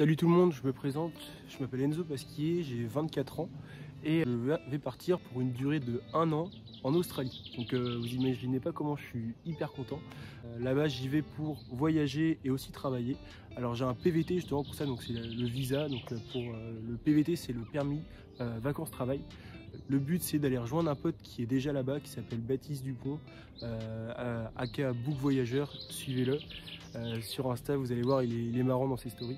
Salut tout le monde, je me présente, je m'appelle Enzo Pasquier, j'ai 24 ans et je vais partir pour une durée de 1 an en Australie. Donc vous imaginez pas comment je suis hyper content. Là-bas j'y vais pour voyager et aussi travailler. Alors j'ai un PVT justement pour ça, donc c'est le visa. Donc pour le PVT c'est le permis vacances-travail. Le but c'est d'aller rejoindre un pote qui est déjà là-bas, qui s'appelle Baptiste Dupont, aka Book Voyageur, suivez-le. Sur Insta vous allez voir, il est marrant dans ses stories.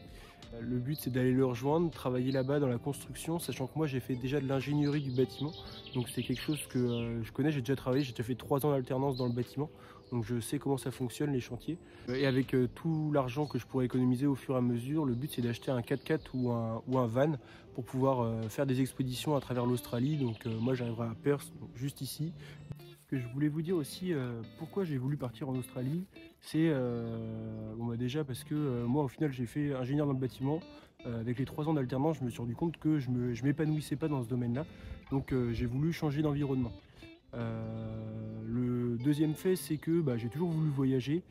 Le but c'est d'aller le rejoindre, travailler là-bas dans la construction, sachant que moi j'ai fait déjà de l'ingénierie du bâtiment, donc c'est quelque chose que je connais, j'ai déjà travaillé, j'ai déjà fait 3 ans d'alternance dans le bâtiment, donc je sais comment ça fonctionne les chantiers. Et avec tout l'argent que je pourrais économiser au fur et à mesure, le but c'est d'acheter un 4x4 ou un van pour pouvoir faire des expéditions à travers l'Australie. Donc moi j'arriverai à Perth, juste ici. Que je voulais vous dire aussi pourquoi j'ai voulu partir en Australie, c'est déjà parce que moi au final j'ai fait ingénieur dans le bâtiment. Avec les 3 ans d'alternance, je me suis rendu compte que je m'épanouissais pas dans ce domaine-là, donc j'ai voulu changer d'environnement. Le deuxième fait, c'est que j'ai toujours voulu voyager.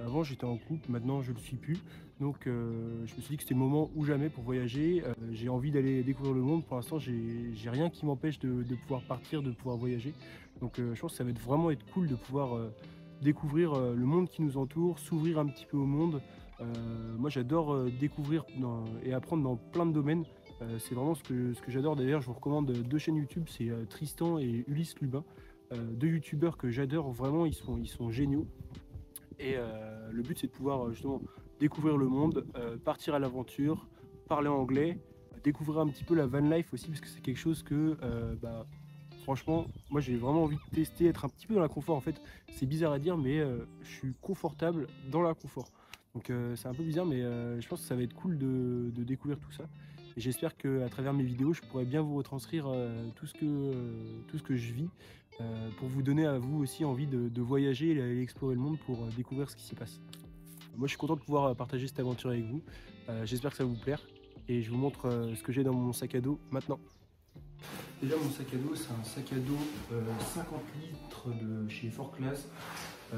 Avant j'étais en couple, maintenant je le suis plus, donc je me suis dit que c'était le moment ou jamais pour voyager. J'ai envie d'aller découvrir le monde. Pour l'instant j'ai rien qui m'empêche de pouvoir partir, de pouvoir voyager, donc je pense que ça va vraiment être cool de pouvoir découvrir le monde qui nous entoure, s'ouvrir un petit peu au monde. Moi j'adore découvrir et apprendre dans plein de domaines. C'est vraiment ce que j'adore. D'ailleurs je vous recommande 2 chaînes YouTube, c'est Tristan et Ulysse Lubin, 2 youtubeurs que j'adore vraiment, ils sont géniaux. Et le but c'est de pouvoir justement découvrir le monde, partir à l'aventure, parler anglais, découvrir un petit peu la van life aussi, parce que c'est quelque chose que franchement moi j'ai vraiment envie de tester, être un petit peu dans l'inconfort. En fait c'est bizarre à dire, mais je suis confortable dans l'inconfort. Donc c'est un peu bizarre, mais je pense que ça va être cool de découvrir tout ça. Et j'espère qu'à travers mes vidéos je pourrai bien vous retranscrire tout ce que je vis, pour vous donner à vous aussi envie de voyager et d'aller explorer le monde pour découvrir ce qui s'y passe. Moi je suis content de pouvoir partager cette aventure avec vous. J'espère que ça va vous plaire et je vous montre ce que j'ai dans mon sac à dos maintenant. Déjà mon sac à dos, c'est un sac à dos 50 litres de chez Fort Class. Je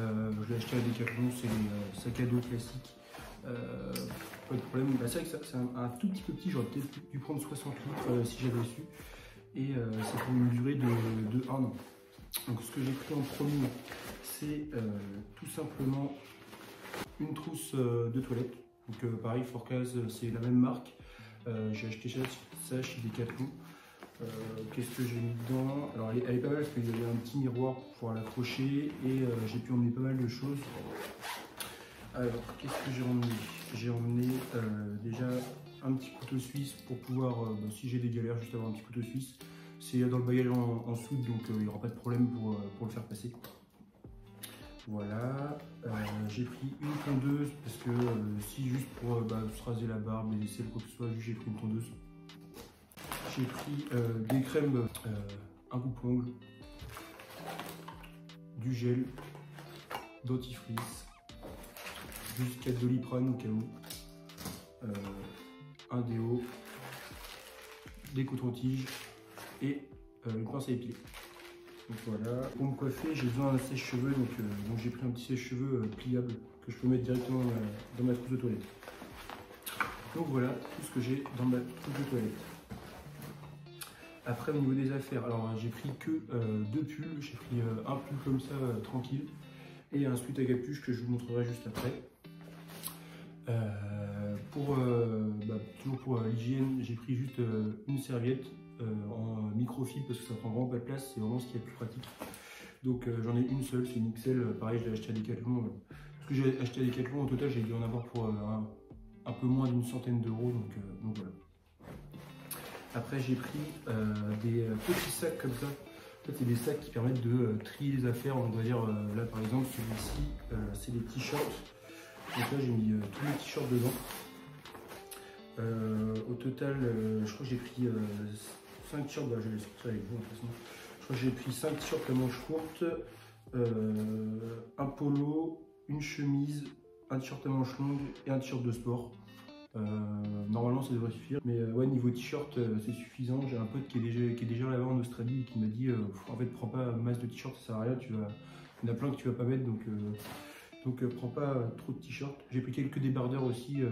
l'ai acheté à Decathlon, c'est les sacs à dos classiques. Pas de problème. C'est vrai que c'est un tout petit peu petit, j'aurais peut-être dû prendre 60 litres si j'avais su. Et c'est pour une durée de 1 an. Donc ce que j'ai pris en premier, c'est tout simplement une trousse de toilette. Donc pareil, Fort Class, c'est la même marque. J'ai acheté ça chez Decathlon. Qu'est-ce que j'ai mis dedans? Alors elle est pas mal parce qu'il y avait un petit miroir pour pouvoir l'accrocher, et j'ai pu emmener pas mal de choses. Alors qu'est-ce que j'ai emmené? J'ai emmené déjà un petit couteau suisse pour pouvoir, si j'ai des galères, juste avoir un petit couteau suisse. C'est dans le bagage en soude, donc il n'y aura pas de problème pour le faire passer. Voilà, j'ai pris une tondeuse parce que si juste pour se raser la barbe, les aisselles, quoi que ce soit, j'ai pris une tondeuse. J'ai pris des crèmes, un coupe-ongles, du gel, dentifrice, jusqu'à Doliprane au cas où, un déo, des cotons-tiges et une pince à épiler. Donc voilà. Pour me coiffer, j'ai besoin d'un sèche-cheveux, donc j'ai pris un petit sèche-cheveux pliable que je peux mettre directement dans ma trousse de toilette. Donc voilà tout ce que j'ai dans ma trousse de toilette. Après au niveau des affaires, alors j'ai pris que 2 pulls, j'ai pris un pull comme ça tranquille et un sweat à capuche que je vous montrerai juste après. Toujours pour l'hygiène, j'ai pris juste une serviette en microfibre parce que ça prend vraiment pas de place, c'est vraiment ce qui est le plus pratique. Donc j'en ai une seule, c'est une XL, pareil je l'ai acheté à Decathlon. Ce que j'ai acheté à Decathlon au total, j'ai dû en avoir pour un peu moins d'une centaine d'euros, donc voilà. Après j'ai pris des petits sacs comme ça. En fait c'est des sacs qui permettent de trier les affaires. On va dire là par exemple celui-ci c'est les t-shirts. Donc là j'ai mis tous les t-shirts dedans. Au total je crois que j'ai pris 5 t-shirts, je vais les sortir avec vous de toute façon. Je crois que j'ai pris 5 t-shirts à manches courtes, un polo, une chemise, un t-shirt à manches longues et un t-shirt de sport. Normalement ça devrait suffire, mais ouais, niveau t-shirt c'est suffisant. J'ai un pote qui est déjà là-bas en Australie et qui m'a dit en fait prends pas masse de t-shirt, ça sert à rien, il y en a plein que tu vas pas mettre, donc Donc prends pas trop de t-shirts. J'ai pris quelques débardeurs aussi,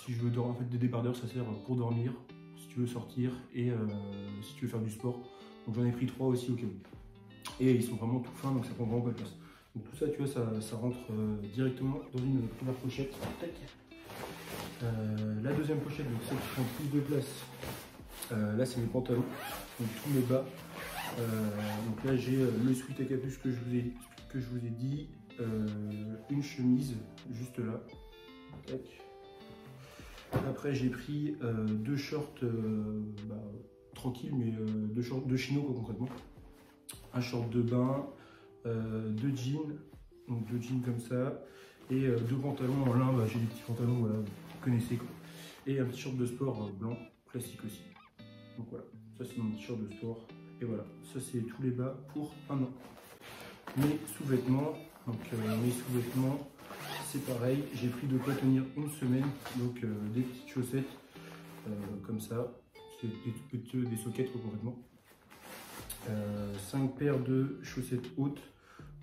si je veux dormir, en fait des débardeurs ça sert pour dormir, si tu veux sortir et si tu veux faire du sport. Donc j'en ai pris 3 aussi au cas où. Et ils sont vraiment tout fins, donc ça prend vraiment pas de place. Donc tout ça, tu vois, ça rentre directement dans une première pochette. Tac. La deuxième pochette, donc celle qui prend plus de place, là c'est mes pantalons, donc tous mes bas. Donc là j'ai le sweat à capuche que je vous ai dit, une chemise juste là. Tac. Après j'ai pris 2 shorts tranquilles, mais 2 shorts de chino quoi, concrètement. Un short de bain, 2 jeans, donc 2 jeans comme ça, et 2 pantalons en lin, j'ai des petits pantalons, voilà, vous connaissez quoi. Et un petit short de sport blanc, classique aussi. Donc voilà, ça c'est mon petit short de sport, et voilà, ça c'est tous les bas pour un an. Mes sous-vêtements, mes sous-vêtements, c'est pareil, j'ai pris de quoi tenir une semaine, donc des petites chaussettes, comme ça, c'est des sockets complètement. 5 paires de chaussettes hautes,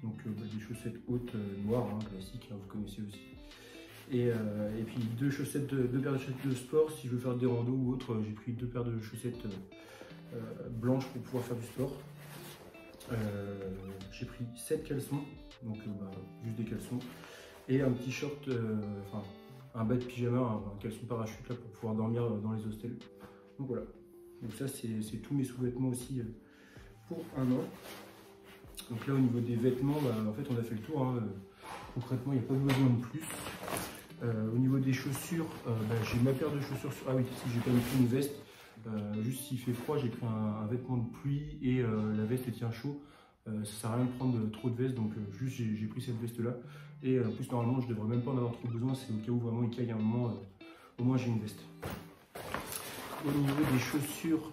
donc des chaussettes hautes noires, hein, classiques, hein, vous connaissez aussi. Et puis 2 paires de chaussettes de sport, si je veux faire des randos ou autre, j'ai pris 2 paires de chaussettes blanches pour pouvoir faire du sport. J'ai pris 7 caleçons, donc juste des caleçons, et un petit short, un bas de pyjama, un caleçon parachute là pour pouvoir dormir dans les hostels. Donc voilà, donc ça c'est tous mes sous-vêtements aussi pour un an. Donc là au niveau des vêtements, en fait on a fait le tour, hein. Concrètement il n'y a pas besoin de plus. Au niveau des chaussures, j'ai ma paire de chaussures sur... Ah oui, si j'ai pas mis une veste, juste s'il fait froid j'ai pris un vêtement de pluie et la veste tient chaud. Ça sert à rien de prendre trop de veste, donc juste j'ai pris cette veste là. Et en plus normalement je devrais même pas en avoir trop besoin, c'est au cas où vraiment il caille un moment, au moins j'ai une veste. Au niveau des chaussures,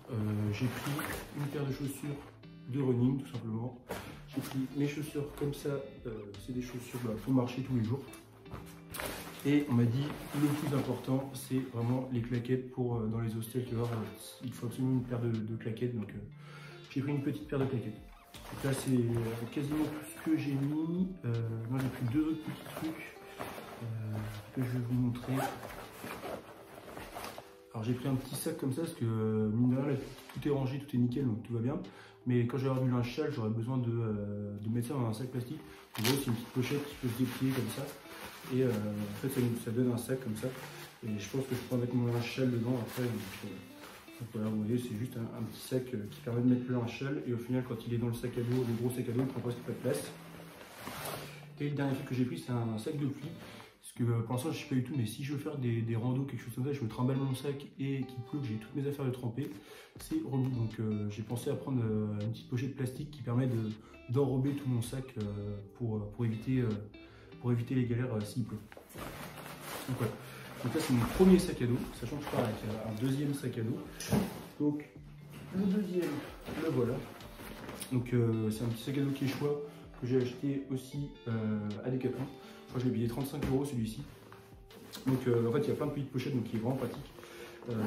j'ai pris une paire de chaussures de running tout simplement. J'ai pris mes chaussures comme ça, c'est des chaussures pour marcher tous les jours. Et on m'a dit le plus important c'est vraiment les claquettes pour dans les hostels, tu vois, il faut absolument une paire de claquettes, donc j'ai pris une petite paire de claquettes. Donc là c'est quasiment tout ce que j'ai mis. Moi j'ai pris 2 autres petits trucs que je vais vous montrer. Alors j'ai pris un petit sac comme ça parce que mine de rien, tout est rangé, tout est nickel, donc tout va bien. Mais quand j'aurai du linge sale, j'aurais besoin de mettre ça dans un sac plastique. Vous voyez, c'est une petite pochette qui peut se déplier comme ça. Et en fait, ça donne un sac comme ça. Et je pense que je pourrais mettre mon linge sale dedans après. Donc voilà, vous voyez, c'est juste un petit sac qui permet de mettre le linge sale. Et au final, quand il est dans le sac à dos, le gros sac à dos, il prend presque pas de place. Et le dernier truc que j'ai pris, c'est un sac de pluie. Parce que pour l'instant, je ne sais pas du tout, mais si je veux faire des randos, quelque chose comme ça, je me trimballe mon sac et qu'il pleut, que j'ai toutes mes affaires de tremper, c'est relou. Donc j'ai pensé à prendre une petite pochette plastique qui permet d'enrober tout mon sac pour éviter les galères s'il pleut. Donc voilà. Donc là c'est mon premier sac à dos, sachant que je pars avec un deuxième sac à dos. Donc le deuxième, le voilà. Donc c'est un petit sac à dos qui est choix, que j'ai acheté aussi à Decathlon. Je crois que je l'ai payé 35 € celui-ci. Donc en fait il y a plein de petites pochettes, donc il est vraiment pratique.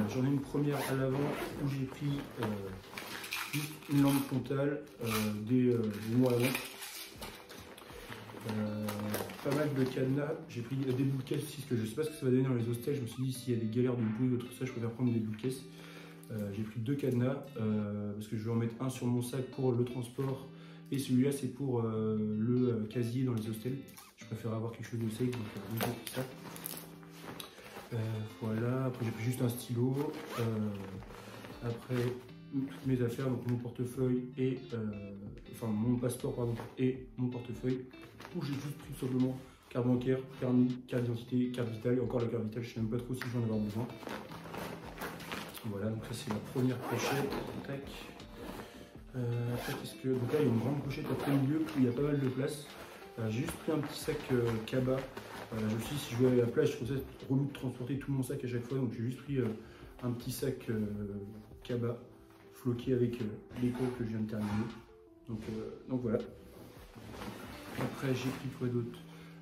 J'en ai une première à l'avant où j'ai pris juste une lampe frontale, des noirs à lampe. Pas mal de cadenas, j'ai pris des boules de caisse aussi parce que je ne sais pas ce que ça va donner dans les hostels. Je me suis dit s'il y a des galères de bruit ou tout ça, je préfère prendre des boules de caisse. J'ai pris 2 cadenas parce que je vais en mettre un sur mon sac pour le transport et celui-là c'est pour le casier dans les hostels. Je préfère avoir quelque chose de safe, donc j'ai pris ça. Voilà, après j'ai pris juste un stylo. Après toutes mes affaires, donc mon portefeuille et mon passeport pardon, et mon portefeuille, où j'ai juste pris tout simplement carte bancaire, permis, carte d'identité, carte vitale, et encore la carte vitale, je ne sais même pas trop si je vais en avoir besoin. Voilà, donc ça c'est la première pochette. Tac. Après qu'est-ce que. Donc là il y a une grande pochette après le milieu où il y a pas mal de place. J'ai juste pris un petit sac cabas. Je me suis dit si je vais aller à la plage, je trouve ça relou de transporter tout mon sac à chaque fois, donc j'ai juste pris un petit sac cabas floqué avec l'école que je viens de terminer. Donc voilà. Après j'ai pris quoi d'autre?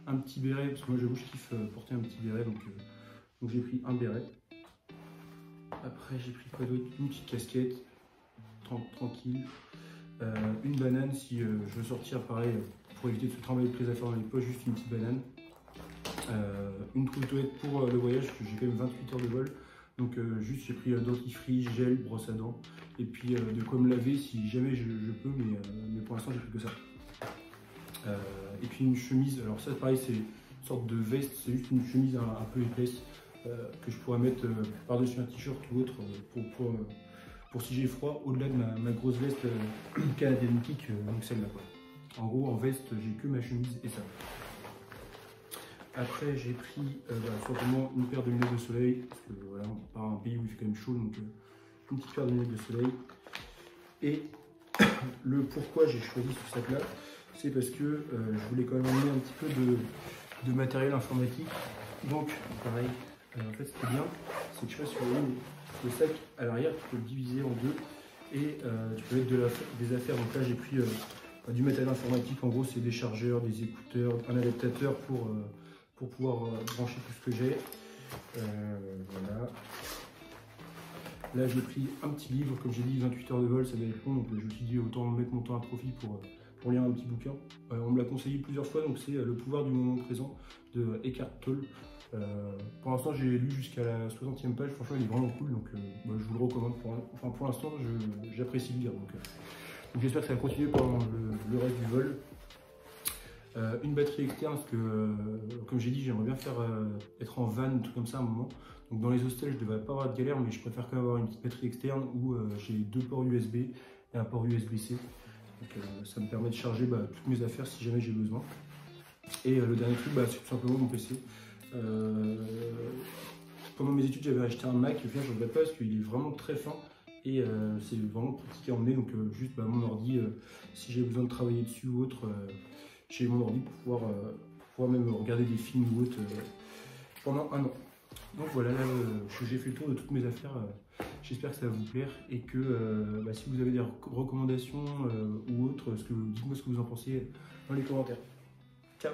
Un petit béret, parce que moi j'avoue je kiffe porter un petit béret, donc j'ai pris un béret. Après j'ai pris quoi d'autre? Une petite casquette, tranquille. Une banane si je veux sortir pareil pour éviter de se trimballer toutes les affaires dans les poches, juste une petite banane. Une trousse de toilette pour le voyage, parce que j'ai quand même 28 heures de vol. Donc juste j'ai pris dentifrice, gel, brosse à dents, et puis de quoi me laver si jamais je peux, mais pour l'instant j'ai pris que ça. Et puis une chemise, alors ça pareil c'est une sorte de veste, c'est juste une chemise un peu épaisse que je pourrais mettre par-dessus un t-shirt ou autre pour si j'ai froid, au-delà de ma grosse veste canadienne kick, donc celle-là quoi. En gros en veste j'ai que ma chemise et ça. Après j'ai pris simplement une paire de lunettes de soleil, parce que voilà, on part à un pays où il fait quand même chaud, donc une petite paire de lunettes de soleil. Et le pourquoi j'ai choisi ce sac là, c'est parce que je voulais quand même emmener un petit peu de matériel informatique. Donc pareil, en fait ce qui est bien, c'est que je sais pas si vous voyez, le sac à l'arrière, tu peux le diviser en deux et tu peux mettre des affaires. Donc là j'ai pris du matériel informatique, en gros c'est des chargeurs, des écouteurs, un adaptateur pour pouvoir brancher tout ce que j'ai. Voilà. Là j'ai pris un petit livre, comme j'ai dit 28 heures de vol ça va être long, donc je me suis dit autant mettre mon temps à profit pour lire un petit bouquin. On me l'a conseillé plusieurs fois, donc c'est Le pouvoir du moment présent de Eckhart Tolle. Pour l'instant j'ai lu jusqu'à la 60e page, franchement il est vraiment cool, donc je vous le recommande. Pour l'instant j'apprécie lire, donc j'espère que ça va continuer pendant le reste du vol. Une batterie externe, parce que comme j'ai dit j'aimerais bien être en van, un truc comme ça à un moment. Donc dans les hostels je devrais pas avoir de galère, mais je préfère quand même avoir une petite batterie externe où j'ai 2 ports USB et un port USB-C. Donc ça me permet de charger toutes mes affaires si jamais j'ai besoin. Et le dernier truc c'est tout simplement mon PC. Pendant mes études j'avais acheté un Mac, au final je ne regrette pas parce qu'il est vraiment très fin. Et c'est vraiment pratique à emmener, donc juste mon ordi, si j'ai besoin de travailler dessus ou autre, j'ai mon ordi pour pouvoir même regarder des films ou autre pendant un an. Donc voilà, là j'ai fait le tour de toutes mes affaires, j'espère que ça va vous plaire et que si vous avez des recommandations ou autres, dites-moi ce que vous en pensez dans les commentaires. Ciao!